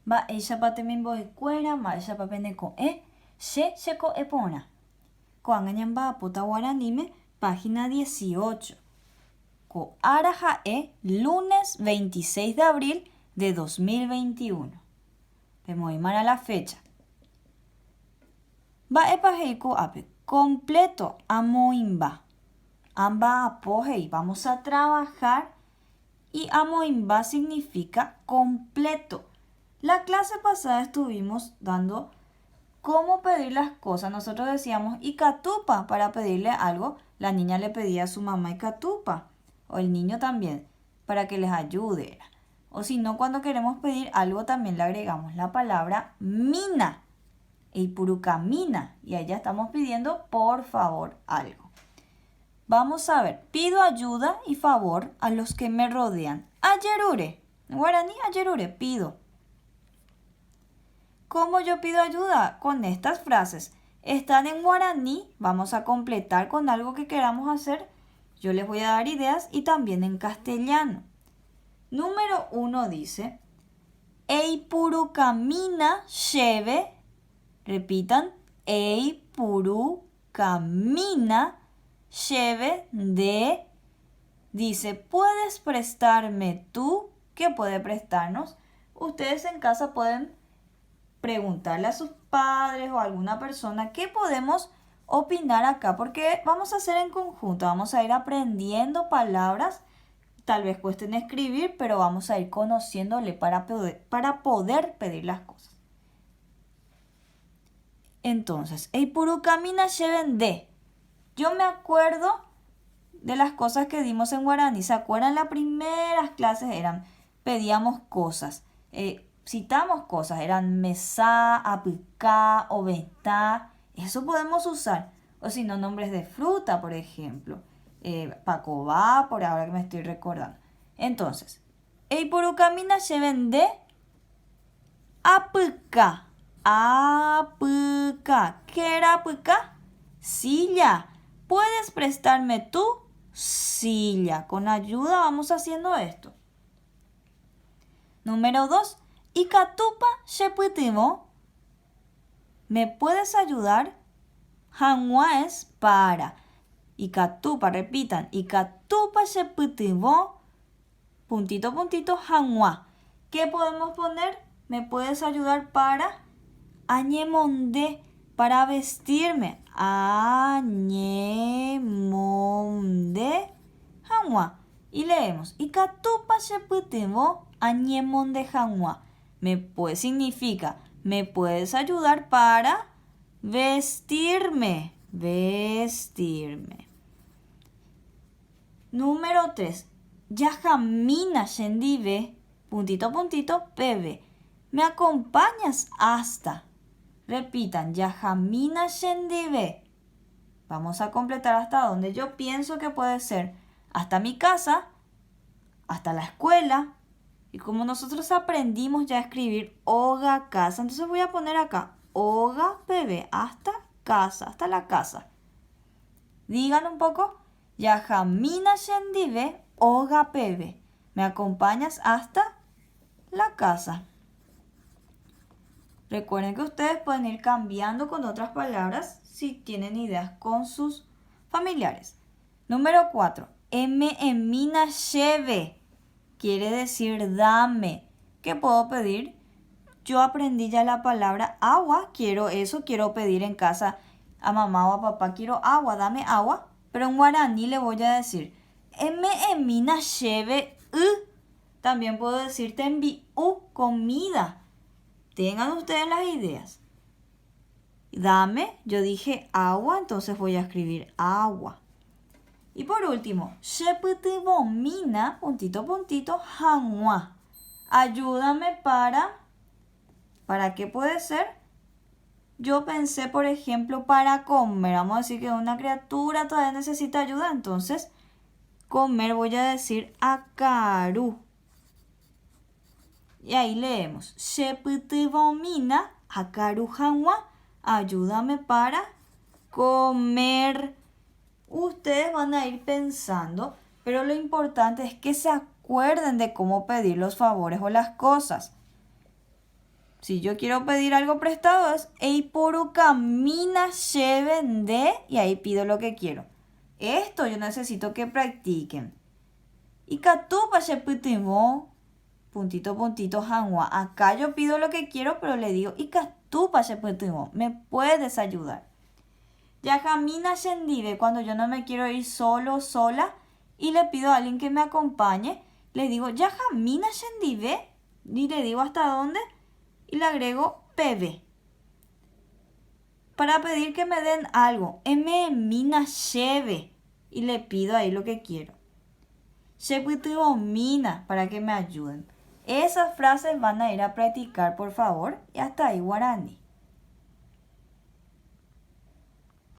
Mba'éichapa temimbo'ekuéra, mba'éichapa pendeko'ẽ, che cheko'ẽ porã. Ko'ág̃a Guaraníme, página 18. Ko'ára ha'e, lunes 26 de abril de 2021. Pemoĩmara la fecha. Mba'épa he'i ko'ápe. Completo, amoĩmba. Amba'apo he'i. Vamos a trabajar. Y amoĩmba significa completo. La clase pasada estuvimos dando cómo pedir las cosas. Nosotros decíamos ikatupa para pedirle algo. La niña le pedía a su mamá ikatupa. O el niño también, para que les ayude. O si no, cuando queremos pedir algo también le agregamos la palabra mina. Eipurukamina. Y ahí ya estamos pidiendo por favor algo. Vamos a ver. Pido ayuda y favor a los que me rodean. Ayerure. En guaraní, ayerure, pido. ¿Cómo yo pido ayuda? Con estas frases. Están en guaraní, vamos a completar con algo que queramos hacer. Yo les voy a dar ideas y también en castellano. Número 1 dice, Eipurukamina lleve, repitan, Eipurukamina lleve de, dice, ¿puedes prestarme tú? ¿Qué puede prestarnos? Ustedes en casa pueden preguntarle a sus padres o a alguna persona qué podemos opinar acá, porque vamos a hacer en conjunto, vamos a ir aprendiendo palabras, tal vez cuesten escribir, pero vamos a ir conociéndole para poder pedir las cosas. Entonces, Eipurukamina lleven de. Yo me acuerdo de las cosas que dimos en guaraní. ¿Se acuerdan? Las primeras clases pedíamos cosas. Citamos cosas, eran mesá, apicá, oventá, eso podemos usar. O si no, nombres de fruta, por ejemplo. Pacobá, por ahora que me estoy recordando. Entonces, Eipurukamina lleven de apicá. Apicá. ¿Qué era apicá? Silla. ¿Puedes prestarme tu silla? Con ayuda vamos haciendo esto. Número 2. Ikatupa shepytyvõ. ¿Me puedes ayudar? Hag̃ua es para. Ikatupa, repitan. Ikatupa shepytyvõ. Puntito, puntito, hag̃ua. ¿Qué podemos poner? ¿Me puedes ayudar para? Añemonde, para vestirme. Añemonde, hag̃ua. Y leemos. Ikatupa shepytyvõ. Añemonde hag̃ua. Significa, ¿me puedes ayudar para vestirme? Vestirme. Número 3. Yajamina shendive, puntito, puntito, pebe. ¿Me acompañas hasta? Repitan, Yajamina shendive. Vamos a completar hasta donde yo pienso que puede ser. Hasta mi casa, hasta la escuela. Y como nosotros aprendimos ya a escribir oga casa, entonces voy a poner acá oga pb, hasta casa, hasta la casa. Digan un poco. Yajamina shendive oga pb. ¿Me acompañas hasta la casa? Recuerden que ustedes pueden ir cambiando con otras palabras si tienen ideas con sus familiares. Número 4. Emina lleve. Quiere decir dame. ¿Qué puedo pedir? Yo aprendí ya la palabra agua. Quiero pedir en casa a mamá o a papá. Quiero agua, dame agua. Pero en guaraní le voy a decir emina lleve. También puedo decir te envío comida. Tengan ustedes las ideas. Dame, yo dije agua, entonces voy a escribir agua. Y por último, shepytyvõmína, puntito, puntito, hag̃ua. Ayúdame para... ¿Para qué puede ser? Yo pensé, por ejemplo, para comer. Vamos a decir que una criatura todavía necesita ayuda. Entonces, comer voy a decir akaru. Y ahí leemos. Shepytyvõmína, akaru hag̃ua. Ayúdame para comer. Ustedes van a ir pensando, pero lo importante es que se acuerden de cómo pedir los favores o las cosas. Si yo quiero pedir algo prestado es ei poruka mina vende y ahí pido lo que quiero. Esto yo necesito que practiquen. Y katupa sheputivo, puntito, puntito, hanwa. Acá yo pido lo que quiero, pero le digo, y katupa sheputivo, ¿me puedes ayudar? Yajamina shendive, cuando yo no me quiero ir solo, sola, y le pido a alguien que me acompañe, le digo, Yajamina shendive, y le digo hasta dónde, y le agrego PB. Para pedir que me den algo, mina sheve, y le pido ahí lo que quiero. Mina, para que me ayuden. Esas frases van a ir a practicar, por favor, y hasta ahí, guaraní.